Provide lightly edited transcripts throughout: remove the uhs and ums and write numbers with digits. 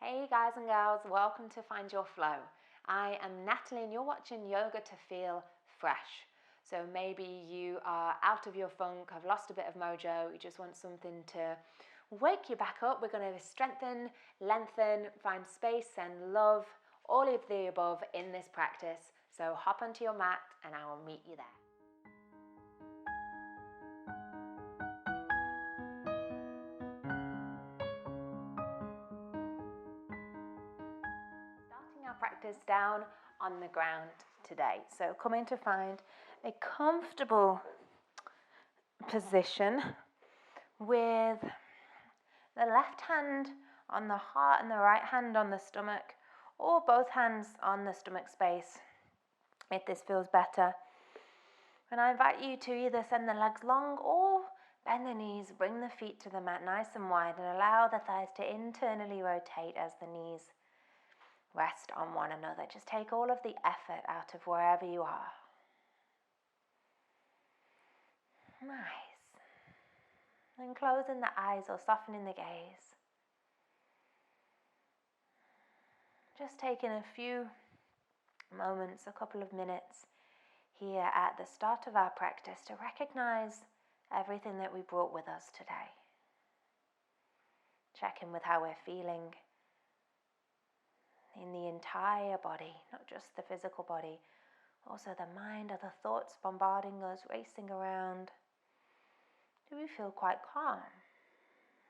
Hey guys and girls, welcome to Find Your Flow. I am Natalie and you're watching Yoga to Feel Fresh. So maybe you are out of your funk, have lost a bit of mojo, you just want something to wake you back up. We're going to strengthen, lengthen, find space and love, all of the above in this practice. So hop onto your mat and I will meet you there. Practice down on the ground today. So coming to find a comfortable position with the left hand on the heart and the right hand on the stomach, or both hands on the stomach space if this feels better. And I invite you to either send the legs long or bend the knees, bring the feet to the mat nice and wide, and allow the thighs to internally rotate as the knees rest on one another. Just take all of the effort out of wherever you are. Nice. And closing the eyes or softening the gaze. Just taking a few moments, a couple of minutes here at the start of our practice to recognize everything that we brought with us today. Check in with how we're feeling in the entire body, not just the physical body, also the mind, other thoughts bombarding us, racing around. Do we feel quite calm?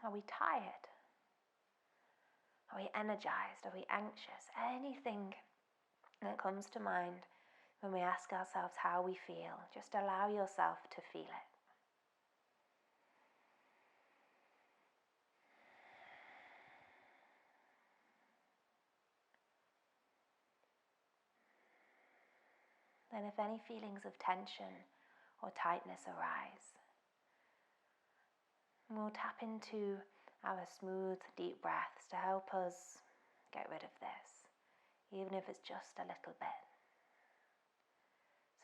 Are we tired? Are we energized? Are we anxious? Anything that comes to mind when we ask ourselves how we feel, just allow yourself to feel it. Then if any feelings of tension or tightness arise, we'll tap into our smooth, deep breaths to help us get rid of this, even if it's just a little bit.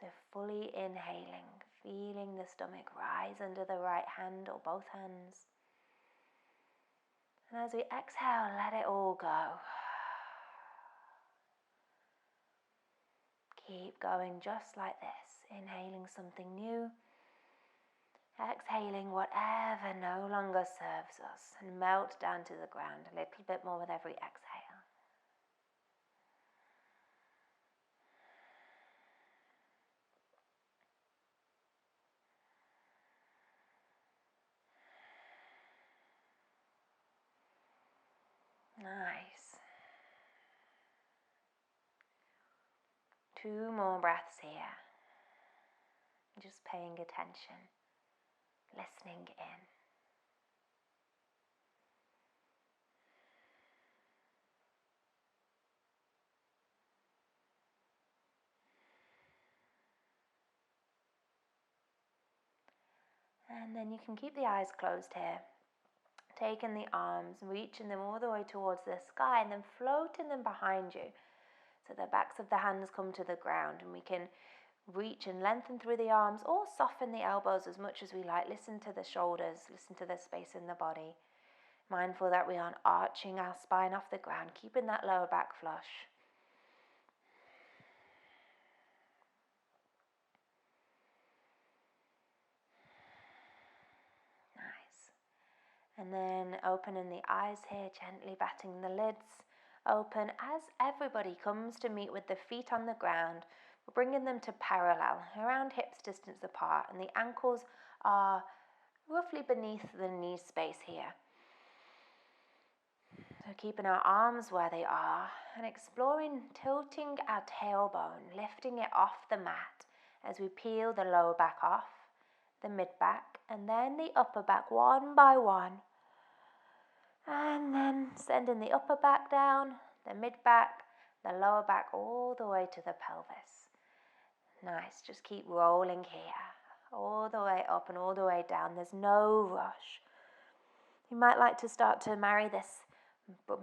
So fully inhaling, feeling the stomach rise under the right hand or both hands. And as we exhale, let it all go. Keep going just like this, inhaling something new, exhaling whatever no longer serves us, and melt down to the ground a little bit more with every exhale. Nice. 2 more breaths here. Just paying attention, listening in. And then you can keep the eyes closed here, taking the arms, reaching them all the way towards the sky and then floating them behind you. So the backs of the hands come to the ground and we can reach and lengthen through the arms or soften the elbows as much as we like. Listen to the shoulders, listen to the space in the body. Mindful that we aren't arching our spine off the ground, keeping that lower back flush. Nice. And then opening the eyes here, gently batting the lids open as everybody comes to meet with the feet on the ground. We're bringing them to parallel, around hips distance apart, and the ankles are roughly beneath the knee space here. So keeping our arms where they are and exploring tilting our tailbone, lifting it off the mat as we peel the lower back off, the mid back, and then the upper back one by one. And then sending the upper back down, the mid back, the lower back, all the way to the pelvis. Nice, just keep rolling here, all the way up and all the way down. There's no rush. You might like to start to marry this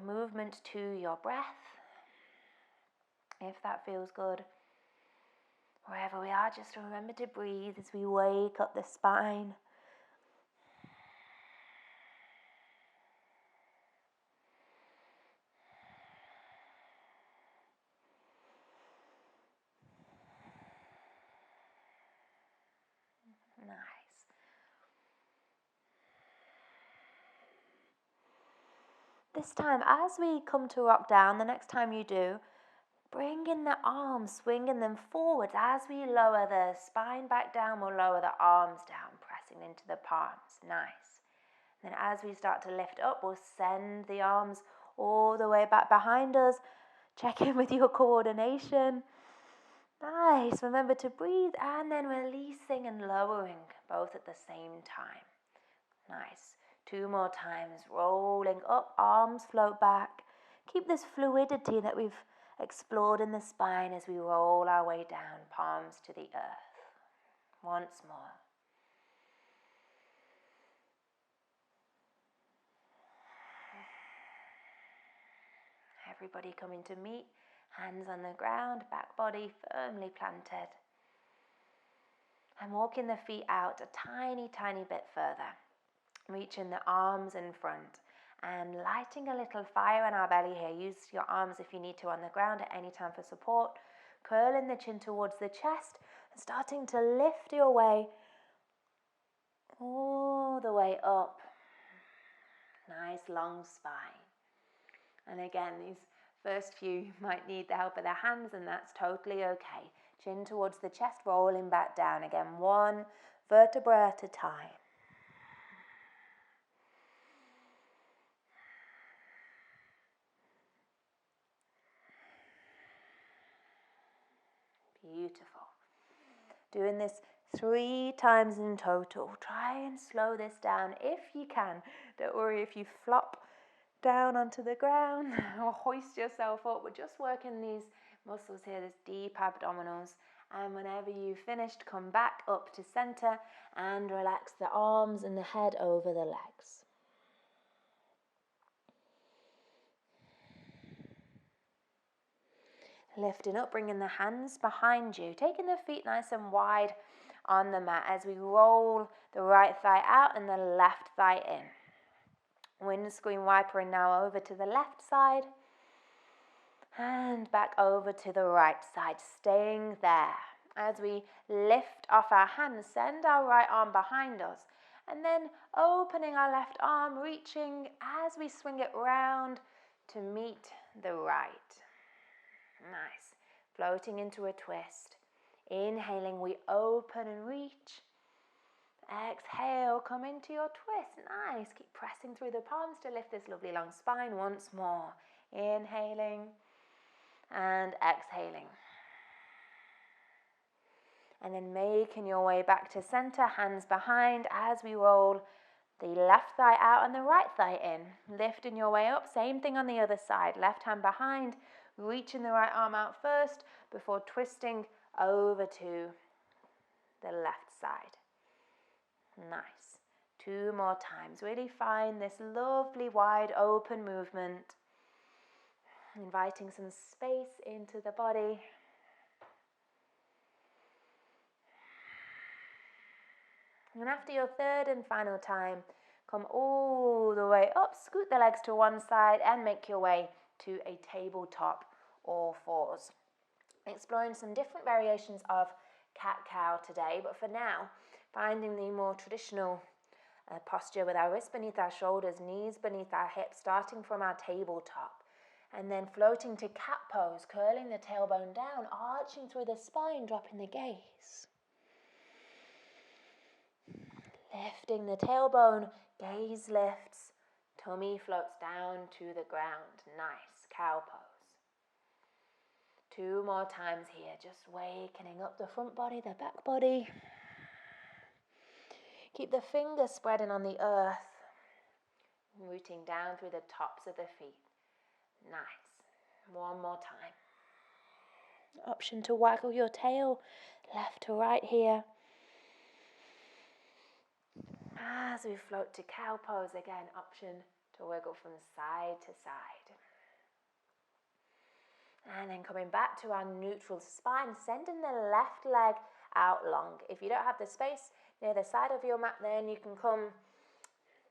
movement to your breath, if that feels good. Wherever we are, just remember to breathe as we wake up the spine. This time, as we come to rock down, the next time you do, bring in the arms, swinging them forwards. As we lower the spine back down, we'll lower the arms down, pressing into the palms. Nice. Then as we start to lift up, we'll send the arms all the way back behind us. Check in with your coordination. Nice. Remember to breathe and then releasing and lowering both at the same time. Nice. 2 more times. Rolling up, arms float back. Keep this fluidity that we've explored in the spine as we roll our way down, palms to the earth. Once more. Everybody coming to meet, hands on the ground, back body firmly planted. And walking the feet out a tiny, tiny bit further. Reaching the arms in front and lighting a little fire in our belly here. Use your arms if you need to on the ground at any time for support. Curling the chin towards the chest and starting to lift your way all the way up. Nice long spine. And again, these first few you might need the help of the hands, and that's totally okay. Chin towards the chest, rolling back down. Again, 1 vertebra at a time. Beautiful. Doing this 3 times in total. Try and slow this down if you can. Don't worry if you flop down onto the ground or hoist yourself up. We're just working these muscles here, this deep abdominals. And whenever you've finished, come back up to center and relax the arms and the head over the legs. Lifting up, bringing the hands behind you, taking the feet nice and wide on the mat as we roll the right thigh out and the left thigh in. Windscreen wipering now over to the left side and back over to the right side, staying there. As we lift off our hands, send our right arm behind us and then opening our left arm, reaching as we swing it round to meet the right. Nice. Floating into a twist. Inhaling, we open and reach. Exhale, come into your twist. Nice. Keep pressing through the palms to lift this lovely long spine once more. Inhaling and exhaling. And then making your way back to center, hands behind as we roll the left thigh out and the right thigh in. Lifting your way up, same thing on the other side. Left hand behind, reaching the right arm out first before twisting over to the left side. Nice. 2 more times. Really find this lovely wide open movement. Inviting some space into the body. And after your 3rd and final time, come all the way up, scoot the legs to one side and make your way to a tabletop all fours. Exploring some different variations of cat-cow today, but for now, finding the more traditional posture with our wrists beneath our shoulders, knees beneath our hips, starting from our tabletop, and then floating to cat pose, curling the tailbone down, arching through the spine, dropping the gaze. Lifting the tailbone, gaze lifts, tummy floats down to the ground. Nice, cow pose. 2 more times here, just wakening up the front body, the back body. Keep the fingers spreading on the earth, rooting down through the tops of the feet. Nice. 1 more time. Option to waggle your tail left to right here. As we float to cow pose, again, option to wiggle from side to side. And then coming back to our neutral spine, sending the left leg out long. If you don't have the space near the side of your mat, then you can come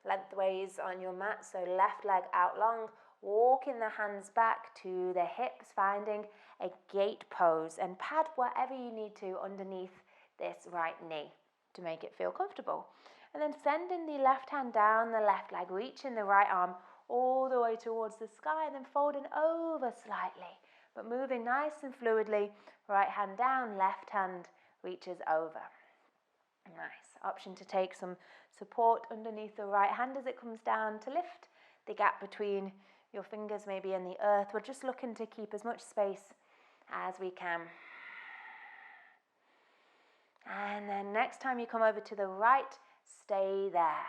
lengthways on your mat. So left leg out long, walking the hands back to the hips, finding a gate pose, and pad whatever you need to underneath this right knee to make it feel comfortable. And then sending the left hand down the left leg, reaching the right arm all the way towards the sky, and then folding over slightly, but moving nice and fluidly. Right hand down, left hand reaches over. Nice. Option to take some support underneath the right hand as it comes down to lift the gap between your fingers, maybe in the earth. We're just looking to keep as much space as we can. And then next time you come over to the right, stay there.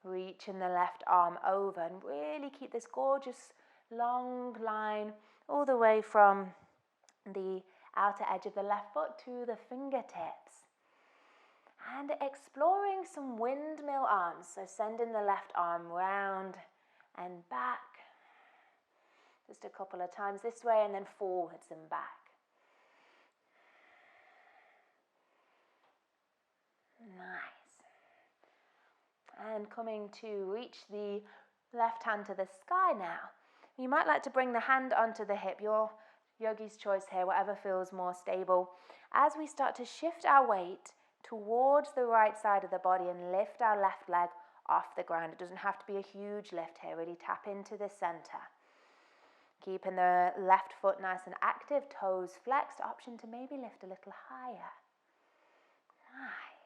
Reaching the left arm over and really keep this gorgeous long line all the way from the outer edge of the left foot to the fingertips. And exploring some windmill arms, so sending the left arm round and back. Just a couple of times this way and then forwards and back. Nice. And coming to reach the left hand to the sky now. You might like to bring the hand onto the hip, your yogi's choice here, whatever feels more stable. As we start to shift our weight towards the right side of the body and lift our left leg off the ground. It doesn't have to be a huge lift here, really tap into the center. Keeping the left foot nice and active, toes flexed, option to maybe lift a little higher. Nice.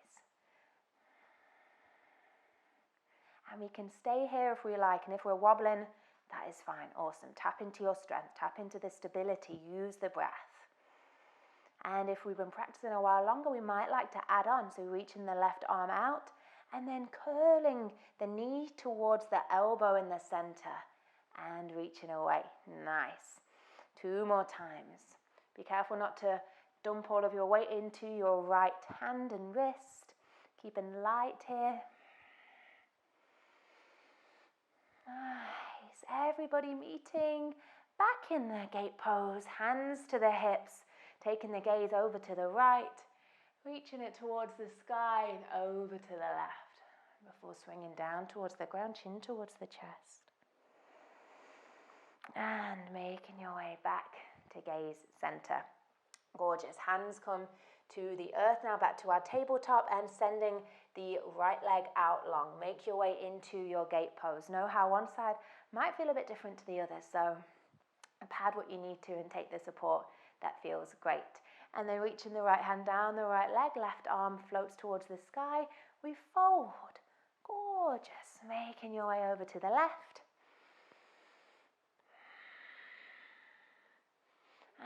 And we can stay here if we like, and if we're wobbling, that is fine, awesome. Tap into your strength, tap into the stability, use the breath. And if we've been practicing a while longer, we might like to add on, so reaching the left arm out, and then curling the knee towards the elbow in the center, and reaching away. Nice. 2 more times. Be careful not to dump all of your weight into your right hand and wrist. Keeping light here. Nice. Everybody meeting back in the gate pose. Hands to the hips. Taking the gaze over to the right. Reaching it towards the sky and over to the left. Before swinging down towards the ground, chin towards the chest. And making your way back to gaze center. Gorgeous. Hands come to the earth now, back to our tabletop, and sending the right leg out long. Make your way into your gate pose. Know how one side might feel a bit different to the other, so pad what you need to and take the support that feels great. And then reaching the right hand down the right leg, left arm floats towards the sky. We fold. Gorgeous. Making your way over to the left.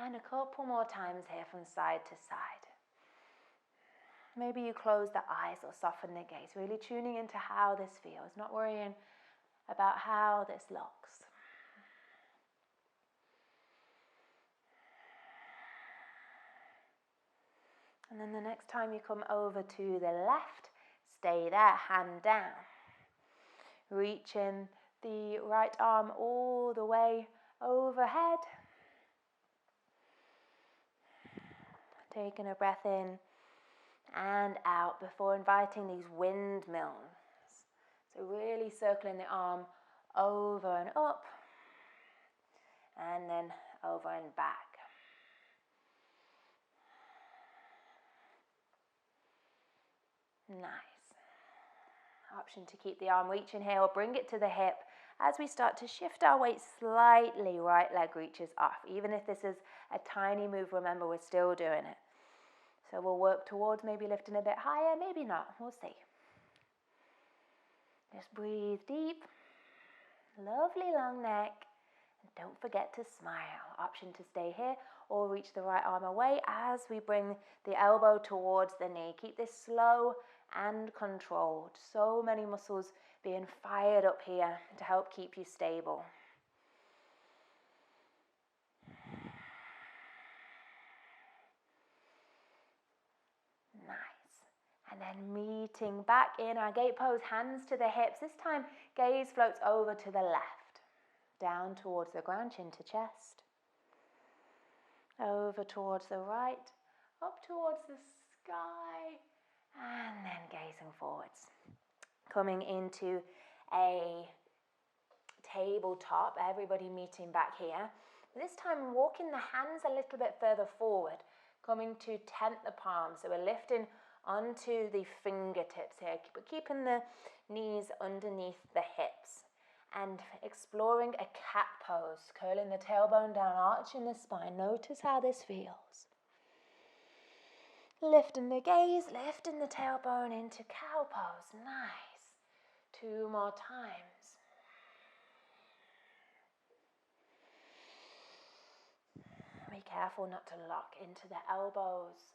And a couple more times here from side to side. Maybe you close the eyes or soften the gaze, really tuning into how this feels, not worrying about how this looks. And then the next time you come over to the left, stay there, hand down. Reaching the right arm all the way overhead. Taking a breath in and out before inviting these windmills. So really circling the arm over and up, and then over and back. Nice. Option to keep the arm reaching here or bring it to the hip as we start to shift our weight slightly. Right leg reaches off. Even if this is a tiny move, remember we're still doing it. So we'll work towards maybe lifting a bit higher, maybe not, we'll see. Just breathe deep. Lovely long neck. And don't forget to smile. Option to stay here or reach the right arm away as we bring the elbow towards the knee. Keep this slow and controlled. So many muscles being fired up here to help keep you stable. And then meeting back in our gate pose, hands to the hips. This time, gaze floats over to the left. Down towards the ground, chin to chest. Over towards the right, up towards the sky. And then gazing forwards. Coming into a tabletop, everybody meeting back here. This time, walking the hands a little bit further forward. Coming to tent the palms. So we're lifting onto the fingertips here, but keeping the knees underneath the hips. and exploring a cat pose, curling the tailbone down, arching the spine. Notice how this feels. Lifting the gaze, lifting the tailbone into cow pose. Nice. 2 more times. Be careful not to lock into the elbows.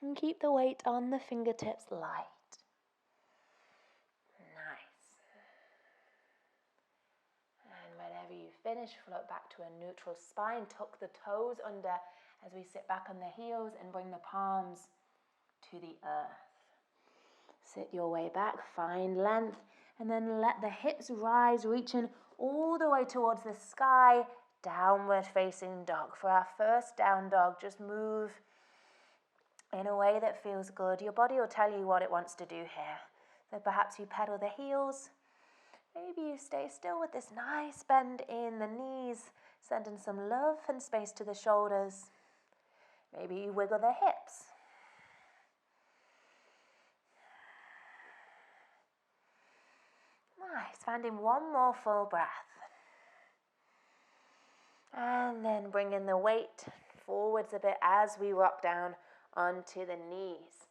And keep the weight on the fingertips light. Nice. And whenever you finish, float back to a neutral spine. Tuck the toes under as we sit back on the heels and bring the palms to the earth. Sit your way back, find length, and then let the hips rise, reaching all the way towards the sky. Downward facing dog. For our first down dog, just move in a way that feels good. Your body will tell you what it wants to do here. So perhaps you pedal the heels. Maybe you stay still with this nice bend in the knees, sending some love and space to the shoulders. Maybe you wiggle the hips. Nice. Finding one more full breath. And then bringing the weight forwards a bit as we rock down onto the knees.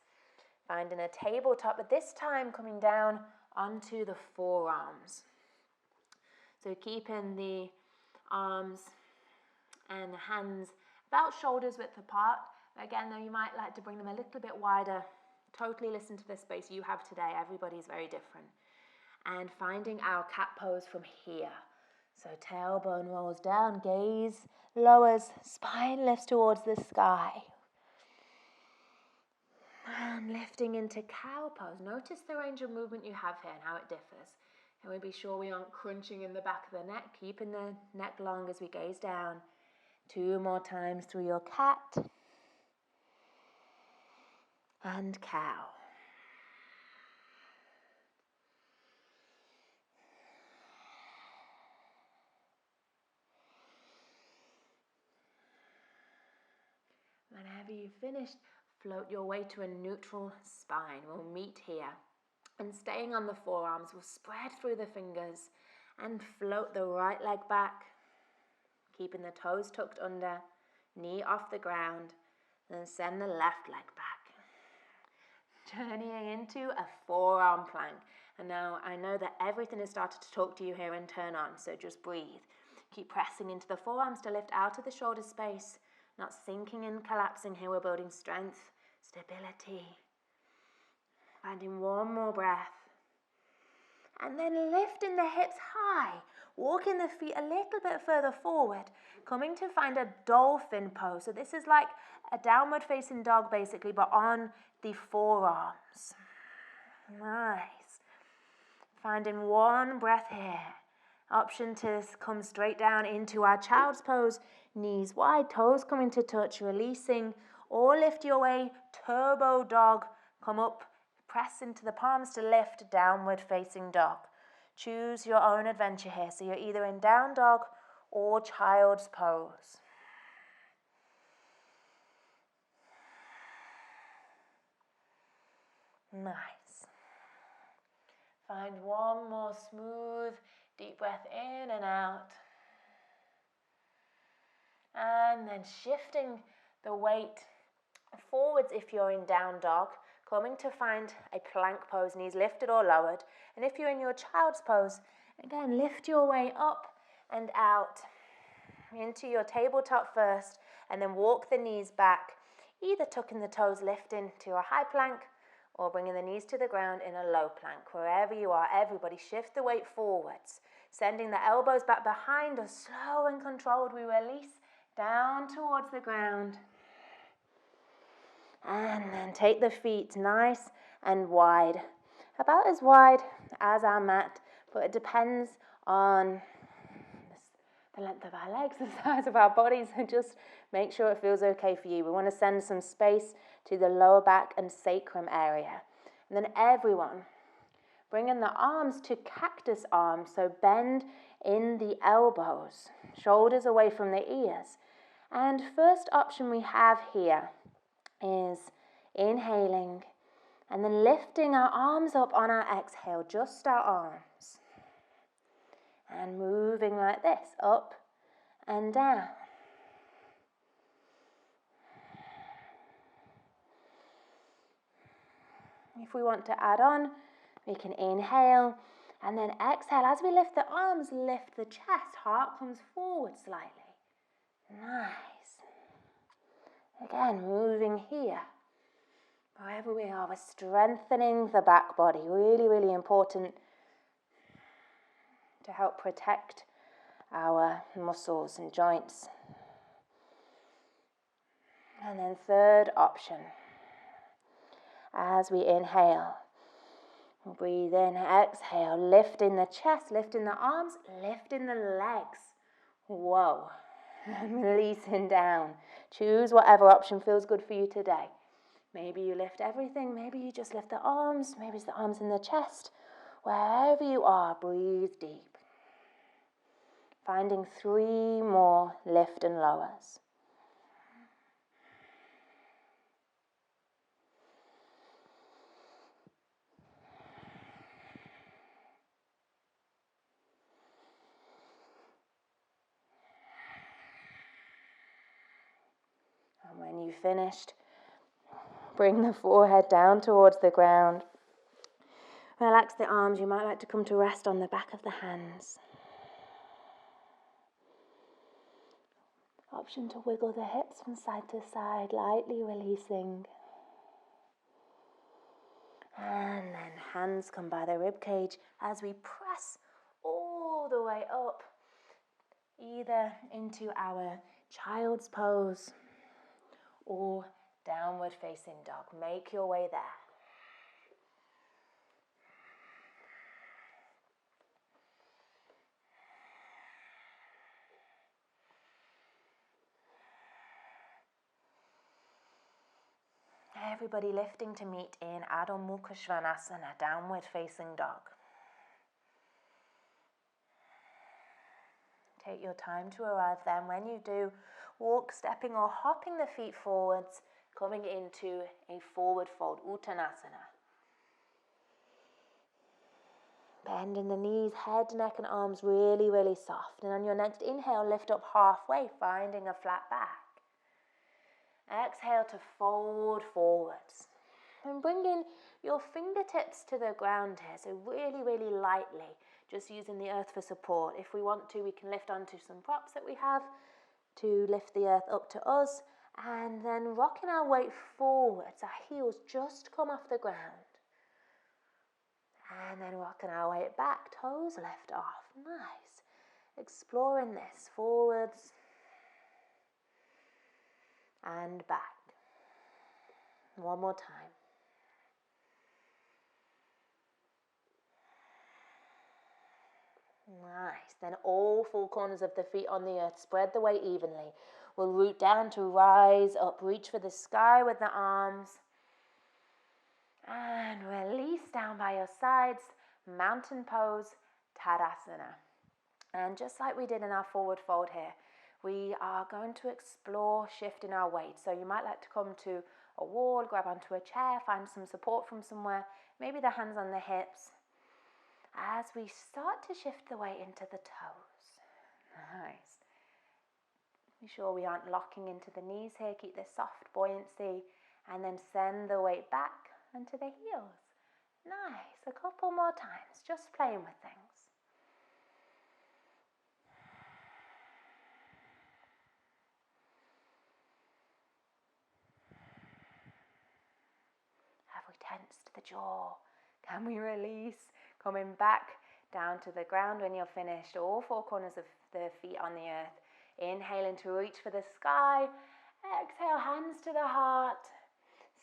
Finding a tabletop, but this time coming down onto the forearms. So keeping the arms and the hands about shoulders width apart. Again, though, you might like to bring them a little bit wider. Totally listen to the space you have today. Everybody's very different. And finding our cat pose from here. So tailbone rolls down, gaze lowers, spine lifts towards the sky. And lifting into cow pose. Notice the range of movement you have here and how it differs. And we'll be sure we aren't crunching in the back of the neck, keeping the neck long as we gaze down. 2 more times through your cat and cow. Whenever you've finished, float your way to a neutral spine. We'll meet here. And staying on the forearms, we'll spread through the fingers and float the right leg back, keeping the toes tucked under, knee off the ground, and then send the left leg back. Journeying into a forearm plank. And now I know that everything has started to talk to you here and turn on, so just breathe. Keep pressing into the forearms to lift out of the shoulder space. Not sinking and collapsing here, we're building strength, stability. Finding one more breath. And then lifting the hips high, walking the feet a little bit further forward, coming to find a dolphin pose. So this is like a downward facing dog basically, but on the forearms. Nice. Finding one breath here. Option to come straight down into our child's pose. Knees wide, toes coming to touch, releasing, or lift your way, turbo dog, come up, press into the palms to lift, downward facing dog. Choose your own adventure here, so you're either in down dog or child's pose. Nice. Find one more smooth, deep breath in and out. And then shifting the weight forwards if you're in down dog, coming to find a plank pose, knees lifted or lowered. And if you're in your child's pose, again, lift your way up and out into your tabletop first, and then walk the knees back, either tucking the toes, lifting to a high plank, or bringing the knees to the ground in a low plank. Wherever you are, everybody shift the weight forwards, sending the elbows back behind us, slow and controlled. We release down towards the ground. And then take the feet nice and wide, about as wide as our mat, but it depends on the length of our legs, the size of our bodies, and just make sure it feels okay for you. We want to send some space to the lower back and sacrum area. And then everyone, bringing the arms to cactus arms, so bend in the elbows, shoulders away from the ears. And first option we have here is inhaling And then lifting our arms up on our exhale, just our arms. And moving like this, up and down. If we want to add on, we can inhale and then exhale. As we lift the arms, lift the chest. Heart comes forward slightly. Nice. Again, moving here. Wherever we are, we're strengthening the back body. Really, really important to help protect our muscles and joints. And then third option. As we inhale, breathe in, exhale, lifting the chest, lifting the arms, lifting the legs. Whoa. And releasing down. Choose whatever option feels good for you today. Maybe you lift everything, maybe you just lift the arms, maybe it's the arms in the chest. Wherever you are, breathe deep. Finding 3 more lift and lowers. And when you've finished, bring the forehead down towards the ground. Relax the arms. You might like to come to rest on the back of the hands. Option to wiggle the hips from side to side, lightly releasing. And then hands come by the rib cage as we press all the way up, either into our child's pose or downward facing dog. Make your way there. Everybody lifting to meet in Adho Mukha Svanasana, downward facing dog. Take your time to arrive there, and when you do, walk, stepping or hopping the feet forwards, coming into a forward fold, Uttanasana. Bending the knees, head, neck and arms really, really soft. And on your next inhale, lift up halfway, finding a flat back. Exhale to fold forwards. And bringing your fingertips to the ground here, so really, really lightly, just using the earth for support. If we want to, we can lift onto some props that we have to lift the earth up to us, and then rocking our weight forwards. Our heels just come off the ground. And then rocking our weight back, toes lift off. Nice. Exploring this, forwards and back. One more time. Nice. Then all 4 corners of the feet on the earth. Spread the weight evenly. We'll root down to rise up. Reach for the sky with the arms. And release down by your sides. Mountain pose, Tadasana. And just like we did in our forward fold here, we are going to explore shifting our weight. So you might like to come to a wall, grab onto a chair, find some support from somewhere. Maybe the hands on the hips. As we start to shift the weight into the toes. Nice. Be sure we aren't locking into the knees here. Keep this soft buoyancy. And then send the weight back onto the heels. Nice. A couple more times. Just playing with things. Have we tensed the jaw? Can we release? Coming back down to the ground when you're finished. All 4 corners of the feet on the earth. Inhaling to reach for the sky. Exhale, hands to the heart.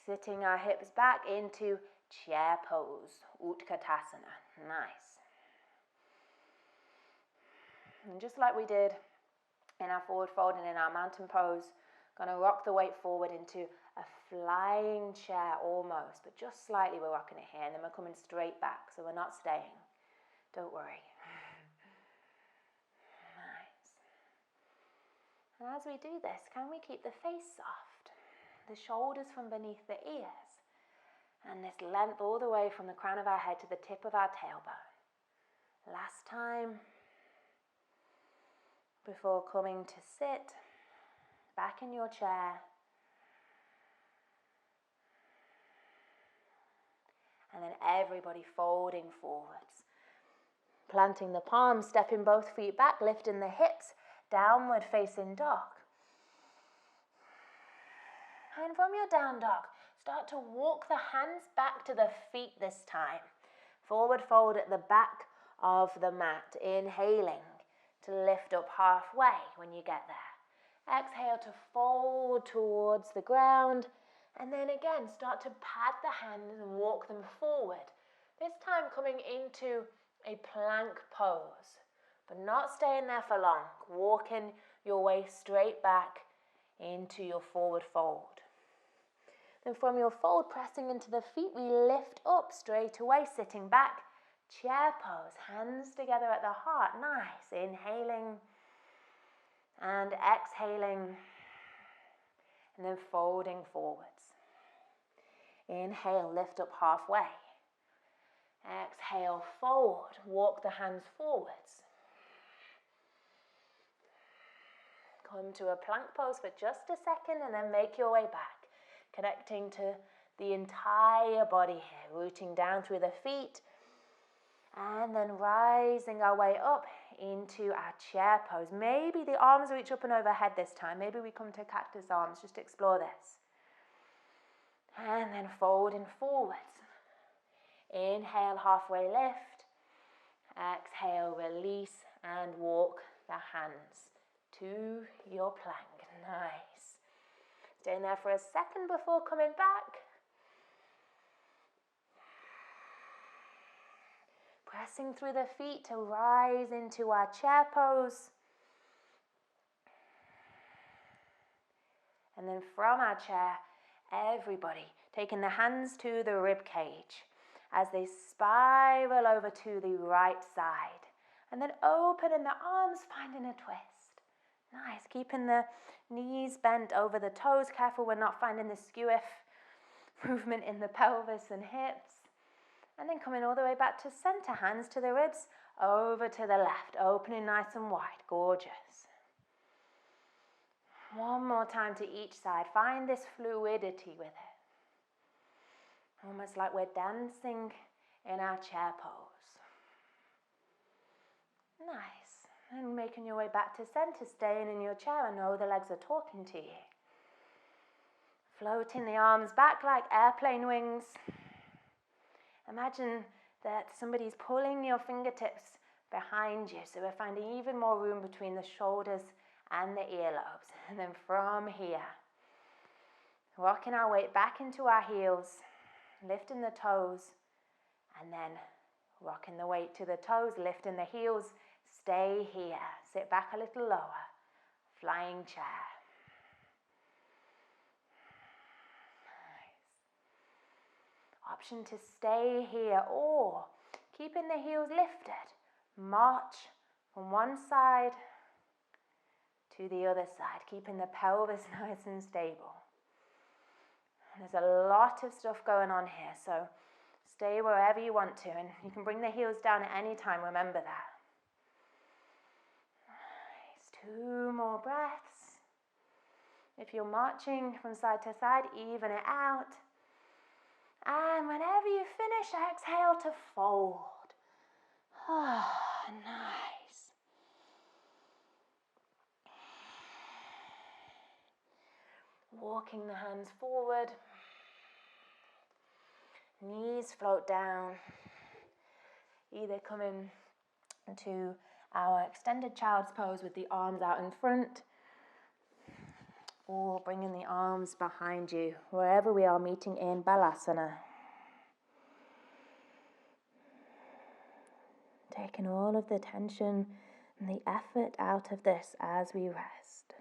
Sitting our hips back into chair pose, Utkatasana. Nice. And just like we did in our forward fold and in our mountain pose, gonna rock the weight forward into a flying chair almost, but just slightly we're rocking it here, and then we're coming straight back, so we're not staying. Don't worry. Nice. And as we do this, can we keep the face soft? The shoulders from beneath the ears. And this length all the way from the crown of our head to the tip of our tailbone. Last time, before coming to sit back in your chair. And then everybody folding forwards. Planting the palms, stepping both feet back, lifting the hips, downward facing dog. And from your down dog, start to walk the hands back to the feet this time. Forward fold at the back of the mat, inhaling to lift up halfway when you get there. Exhale to fold towards the ground, and then again start to pat the hands and walk them forward. This time coming into a plank pose, but not staying there for long. Walking your way straight back into your forward fold. Then from your fold, pressing into the feet, we lift up straight away, sitting back. Chair pose, hands together at the heart. Nice. Inhaling and exhaling, and then folding forwards. Inhale, lift up halfway. Exhale, fold. Walk the hands forwards. Come to a plank pose for just a second and then make your way back. Connecting to the entire body here. Rooting down through the feet. And then rising our way up into our chair pose. Maybe the arms reach up and overhead this time. Maybe we come to cactus arms. Just explore this. And then folding forwards. Inhale, halfway lift. Exhale, release and walk the hands to your plank. Nice. Staying there for a second before coming back. Pressing through the feet to rise into our chair pose. And then from our chair, everybody taking the hands to the rib cage as they spiral over to the right side. And then opening the arms, finding a twist. Nice, keeping the knees bent over the toes. Careful we're not finding the skew-if movement in the pelvis and hips. And then coming all the way back to center, hands to the ribs, over to the left, opening nice and wide, gorgeous. One more time to each side, find this fluidity with it. Almost like we're dancing in our chair pose. Nice, and making your way back to center, staying in your chair and know the legs are talking to you. Floating the arms back like airplane wings. Imagine that somebody's pulling your fingertips behind you, so we're finding even more room between the shoulders and the earlobes. And then from here, rocking our weight back into our heels, lifting the toes, and then rocking the weight to the toes, lifting the heels. Stay here, sit back a little lower, flying chair. Option to stay here or keeping the heels lifted, march from one side to the other side, keeping the pelvis nice and stable. There's a lot of stuff going on here, so stay wherever you want to, and you can bring the heels down at any time, remember that. Nice, 2 more breaths. If you're marching from side to side, even it out. And whenever you finish, exhale to fold. Ah, nice. Walking the hands forward. Knees float down. Either coming to our extended child's pose with the arms out in front, or bringing the arms behind you, wherever we are meeting in Balasana. Taking all of the tension and the effort out of this as we rest.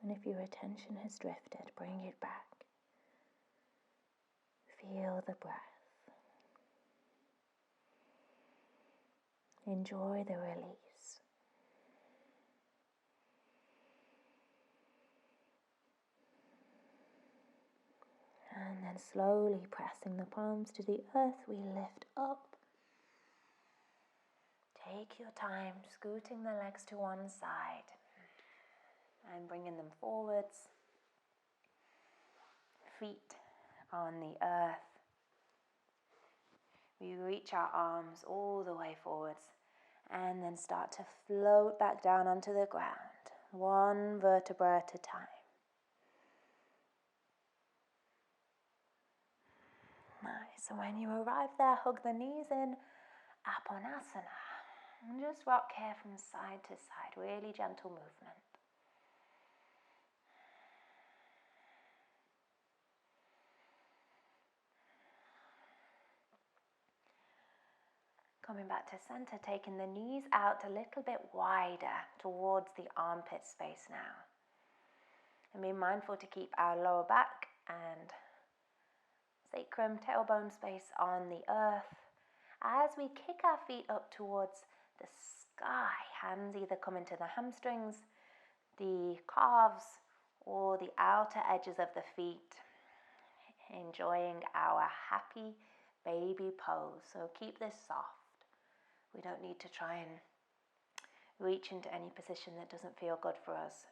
And if your attention has drifted, bring it back. Feel the breath. Enjoy the release. And then slowly pressing the palms to the earth, we lift up. Take your time, scooting the legs to one side and bringing them forwards. Feet on the earth. We reach our arms all the way forwards and then start to float back down onto the ground, one vertebra at a time. Nice. And when you arrive there, hug the knees in, Aponasana. And just rock here from side to side, really gentle movement. Coming back to center, taking the knees out a little bit wider towards the armpit space now. And be mindful to keep our lower back and sacrum, tailbone space on the earth. As we kick our feet up towards the sky, hands either come into the hamstrings, the calves, or the outer edges of the feet. Enjoying our happy baby pose. So keep this soft. We don't need to try and reach into any position that doesn't feel good for us.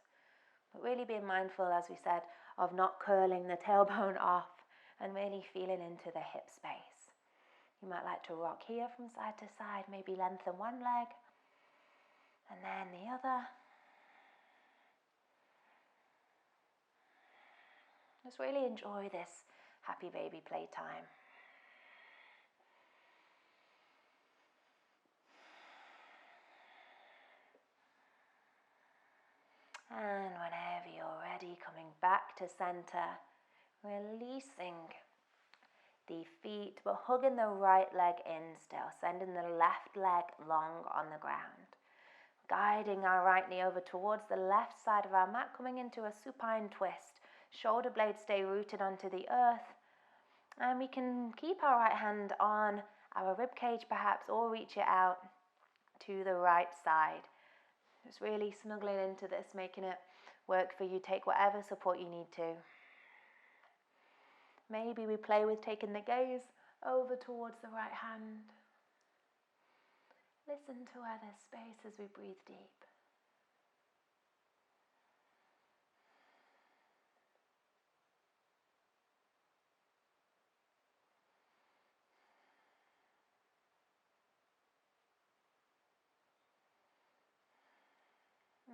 But really being mindful, as we said, of not curling the tailbone off and really feeling into the hip space. You might like to rock here from side to side, maybe lengthen one leg and then the other. Just really enjoy this happy baby playtime. And whenever you're ready, coming back to center, releasing the feet, but hugging the right leg in still, sending the left leg long on the ground. Guiding our right knee over towards the left side of our mat, coming into a supine twist. Shoulder blades stay rooted onto the earth. And we can keep our right hand on our rib cage perhaps, or reach it out to the right side. Just really snuggling into this, making it work for you. Take whatever support you need to. Maybe we play with taking the gaze over towards the right hand. Listen to where there's space as we breathe deep.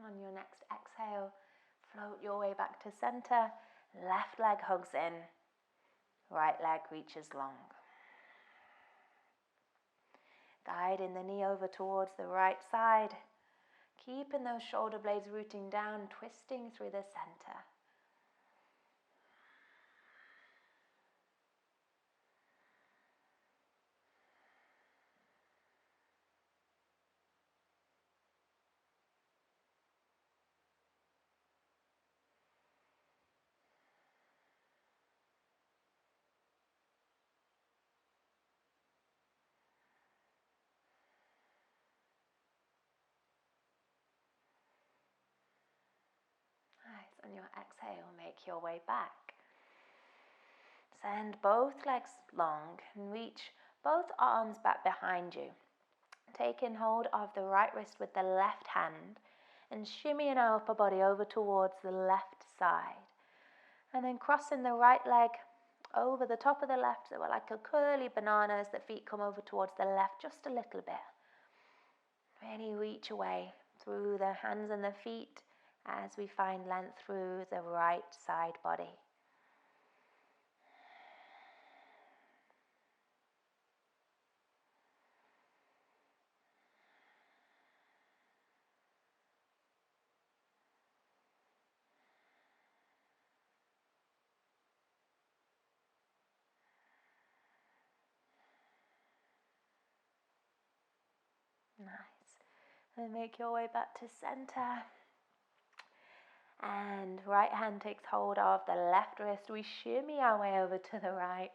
On your next exhale, float your way back to center. Left leg hugs in, right leg reaches long. Guiding the knee over towards the right side, keeping those shoulder blades rooting down, twisting through the center. Nice. On your exhale, make your way back. Send both legs long and reach both arms back behind you. Taking hold of the right wrist with the left hand and shimmying our upper body over towards the left side. And then crossing the right leg over the top of the left, so we're like a curly banana as the feet come over towards the left just a little bit. Really reach away through the hands and the feet as we find length through the right side body. Nice. And make your way back to center. And right hand takes hold of the left wrist. We shimmy our way over to the right.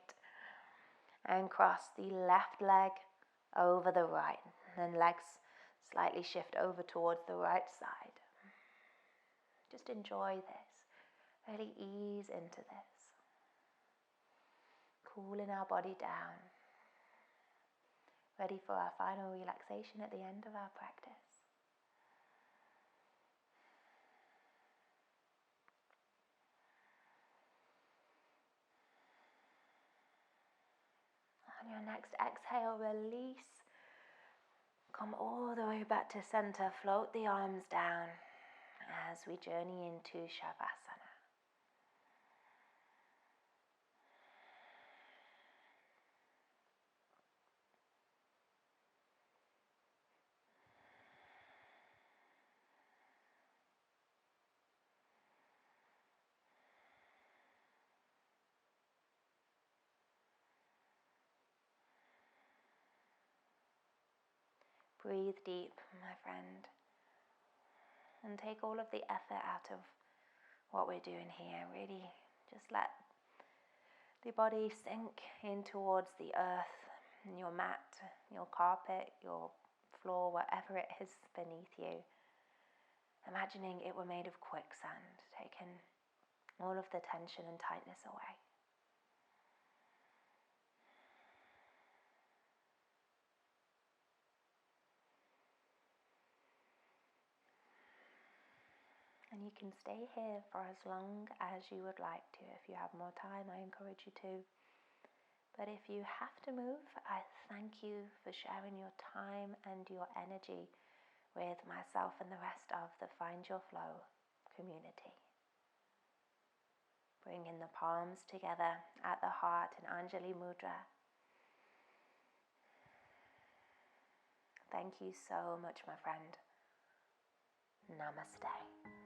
And cross the left leg over the right. And then legs slightly shift over towards the right side. Just enjoy this. Really ease into this. Cooling our body down. Ready for our final relaxation at the end of our practice. On your next exhale, release. Come all the way back to center. Float the arms down as we journey into Shavasana. Breathe deep, my friend, and take all of the effort out of what we're doing here. Really just let the body sink in towards the earth, your mat, your carpet, your floor, whatever it is beneath you. Imagining it were made of quicksand, taking all of the tension and tightness away. And you can stay here for as long as you would like to. If you have more time, I encourage you to. But if you have to move, I thank you for sharing your time and your energy with myself and the rest of the Find Your Flow community. Bringing the palms together at the heart in Anjali Mudra. Thank you so much, my friend. Namaste.